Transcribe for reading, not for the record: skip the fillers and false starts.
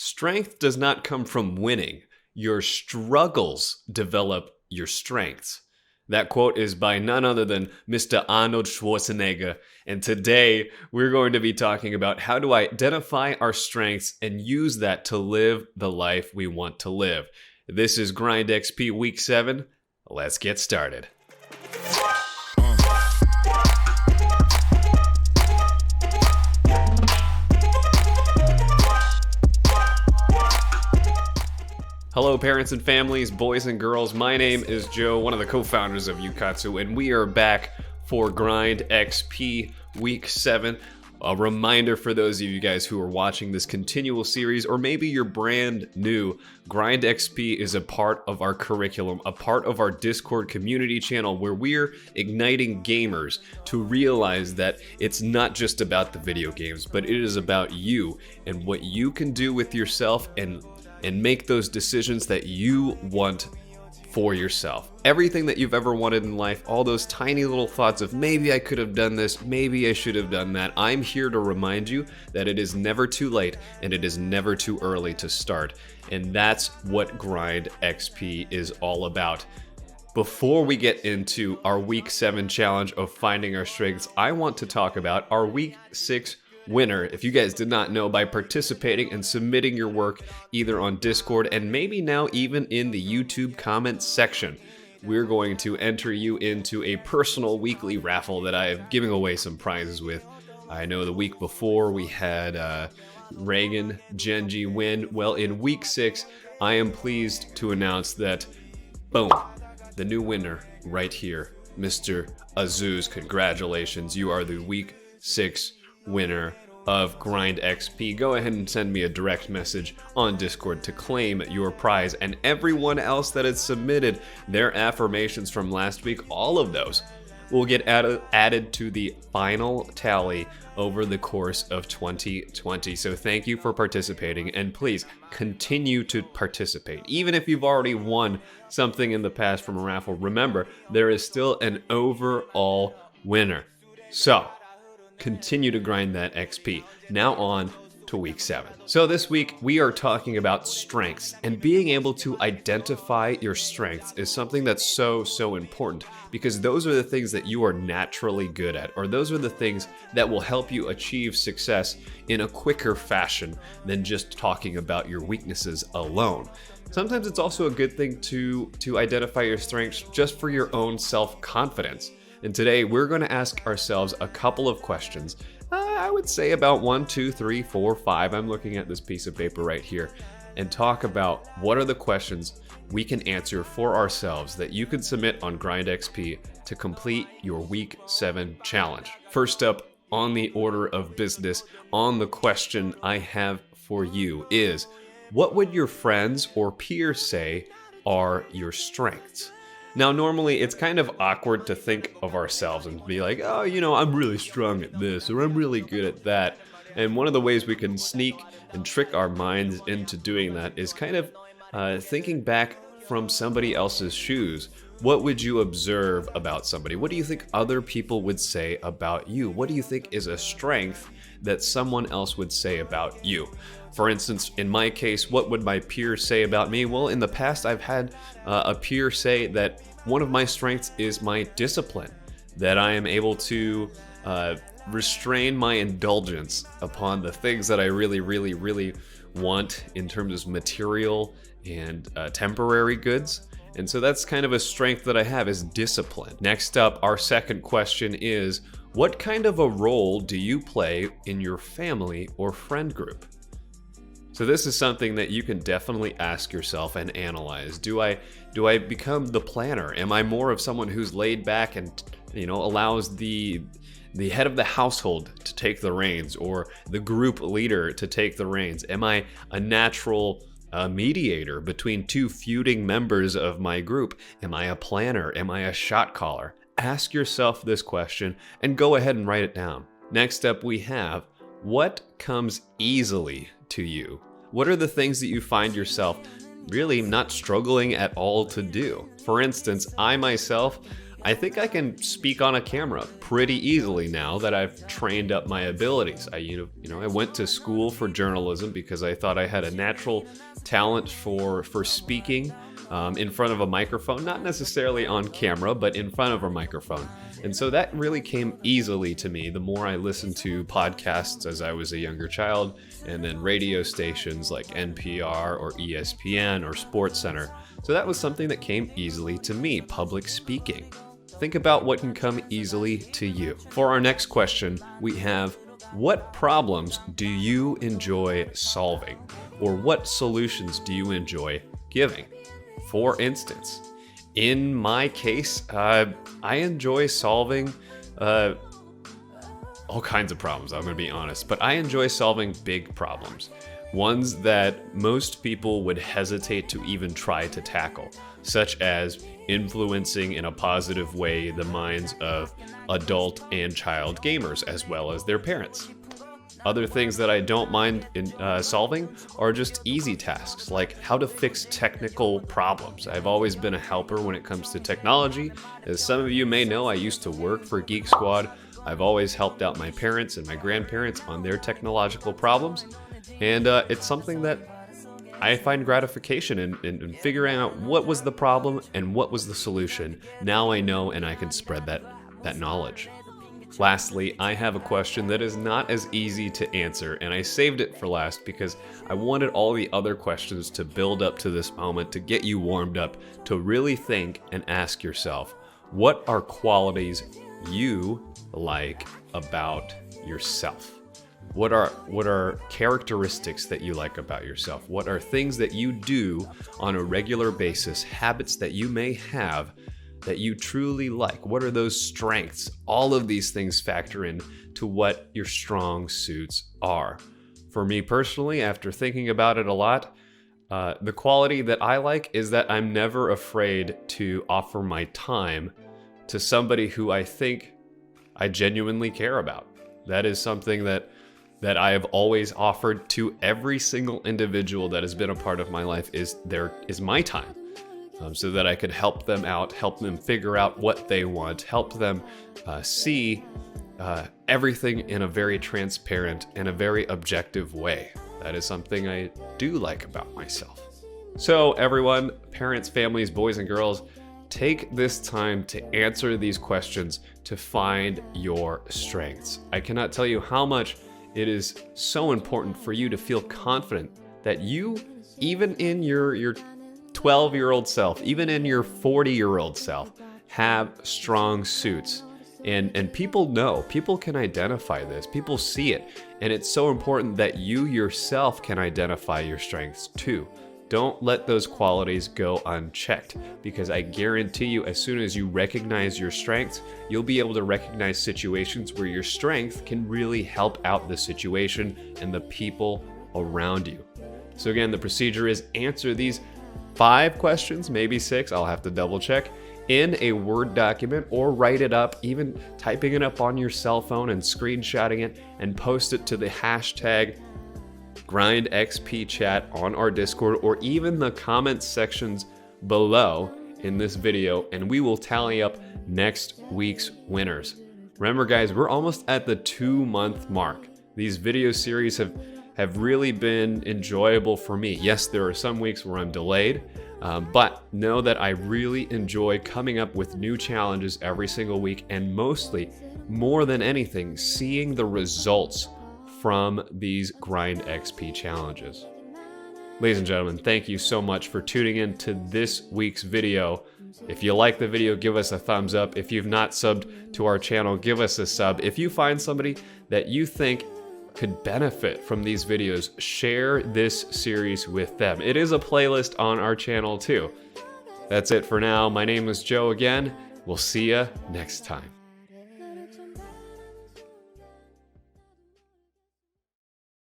Strength does not come from winning. Your struggles develop your strengths. That quote is by none other than Mr. Arnold Schwarzenegger. And today we're going to be talking about how to identify our strengths and use that to live the life we want to live. This is Grind XP Week 7. Let's get started. Hello parents and families, boys and girls. My name is Joe, one of the co-founders of Ukatsu, and we are back for Grind XP Week 7. A reminder for those of you guys who are watching this continual series, or maybe you're brand new, Grind XP is a part of our curriculum, a part of our Discord community channel where we're igniting gamers to realize that it's not just about the video games, but it is about you and what you can do with yourself and make those decisions that you want for yourself. Everything that you've ever wanted in life, all those tiny little thoughts of maybe I could have done this, maybe I should have done that. I'm here to remind you that it is never too late and it is never too early to start. And that's what Grind XP is all about. Before we get into our Week 7 challenge of finding our strengths, I want to talk about our Week 6 winner. If you guys did not know, by participating and submitting your work either on Discord and maybe now even in the YouTube comments section, we're going to enter you into a personal weekly raffle that I am giving away some prizes with. I know the week before we had Reagan Genji win. Well, in Week 6, I am pleased to announce that, boom, the new winner right here, Mr. Azuz. Congratulations, you are the Week 6 winner of Grind XP. Go ahead and send me a direct message on Discord to claim your prize, and everyone else that has submitted their affirmations from last week, all of those will get added to the final tally over the course of 2020. So thank you for participating, and please continue to participate. Even if you've already won something in the past from a raffle, remember, there is still an overall winner. So continue to grind that XP. Now on to Week 7. So this week we are talking about strengths, and being able to identify your strengths is something that's so important, because those are the things that you are naturally good at, or those are the things that will help you achieve success in a quicker fashion than just talking about your weaknesses alone. Sometimes it's also a good thing to identify your strengths just for your own self-confidence. And today we're going to ask ourselves a couple of questions. I would say about 1, 2, 3, 4, 5. I'm looking at this piece of paper right here, and talk about what are the questions we can answer for ourselves that you can submit on Grind XP to complete your Week 7 challenge. First up on the order of business, on the question I have for you is, what would your friends or peers say are your strengths? Now, normally it's kind of awkward to think of ourselves and be like, oh, I'm really strong at this, or I'm really good at that. And one of the ways we can sneak and trick our minds into doing that is kind of thinking back from somebody else's shoes. What would you observe about somebody? What do you think other people would say about you? What do you think is a strength that someone else would say about you? For instance, in my case, what would my peers say about me? Well, in the past, I've had a peer say that one of my strengths is my discipline, that I am able to restrain my indulgence upon the things that I really want in terms of material and temporary goods. And so that's kind of a strength that I have, is discipline. Next up, our second question is, what kind of a role do you play in your family or friend group? So this is something that you can definitely ask yourself and analyze. Do I become the planner? Am I more of someone who's laid back and allows the head of the household to take the reins, or the group leader to take the reins? Am I a natural mediator between two feuding members of my group? Am I a planner? Am I a shot caller? Ask yourself this question and go ahead and write it down. Next up we have, what comes easily to you? What are the things that you find yourself really not struggling at all to do? For instance, I myself, I think I can speak on a camera pretty easily now that I've trained up my abilities. I went to school for journalism because I thought I had a natural talent for speaking in front of a microphone, not necessarily on camera, but in front of a microphone. And so that really came easily to me the more I listened to podcasts as I was a younger child, and then radio stations like NPR or ESPN or SportsCenter. So that was something that came easily to me, public speaking. Think about what can come easily to you. For our next question, we have, what problems do you enjoy solving? Or what solutions do you enjoy giving? For instance, in my case, I enjoy solving all kinds of problems, I'm going to be honest, but I enjoy solving big problems. Ones that most people would hesitate to even try to tackle, such as influencing in a positive way the minds of adult and child gamers, as well as their parents. Other things that I don't mind solving are just easy tasks, like how to fix technical problems. I've always been a helper when it comes to technology. As some of you may know, I used to work for Geek Squad. I've always helped out my parents and my grandparents on their technological problems. And it's something that I find gratification in figuring out what was the problem and what was the solution. Now I know, and I can spread that knowledge. Lastly, I have a question that is not as easy to answer, and I saved it for last because I wanted all the other questions to build up to this moment, to get you warmed up, to really think and ask yourself, what are qualities you like about yourself? What are characteristics that you like about yourself? What are things that you do on a regular basis, habits that you may have that you truly like? What are those strengths? All of these things factor in to what your strong suits are. For me personally, after thinking about it a lot, the quality that I like is that I'm never afraid to offer my time to somebody who I think I genuinely care about. That is something that I have always offered to every single individual that has been a part of my life is my time. So that I could help them out, help them figure out what they want, help them see everything in a very transparent and a very objective way. That is something I do like about myself. So everyone, parents, families, boys and girls, take this time to answer these questions to find your strengths. I cannot tell you how much it is so important for you to feel confident that you, even in your 12-year-old self, even in your 40-year-old self, have strong suits. And people know, people can identify this, people see it. And it's so important that you yourself can identify your strengths too. Don't let those qualities go unchecked, because I guarantee you, as soon as you recognize your strengths, you'll be able to recognize situations where your strength can really help out the situation and the people around you. So again, the procedure is answer these 5 questions, maybe 6, I'll have to double check, in a Word document, or write it up, even typing it up on your cell phone and screenshotting it and post it to the hashtag GrindXPChat on our Discord, or even the comments sections below in this video, and we will tally up next week's winners. Remember guys, we're almost at the 2-month mark. These video series have really been enjoyable for me. Yes, there are some weeks where I'm delayed, but know that I really enjoy coming up with new challenges every single week, and mostly, more than anything, seeing the results from these Grind XP challenges. Ladies and gentlemen, thank you so much for tuning in to this week's video. If you like the video, give us a thumbs up. If you've not subbed to our channel, give us a sub. If you find somebody that you think could benefit from these videos, share this series with them. It is a playlist on our channel too. That's it for now. My name is Joe again. We'll see you next time.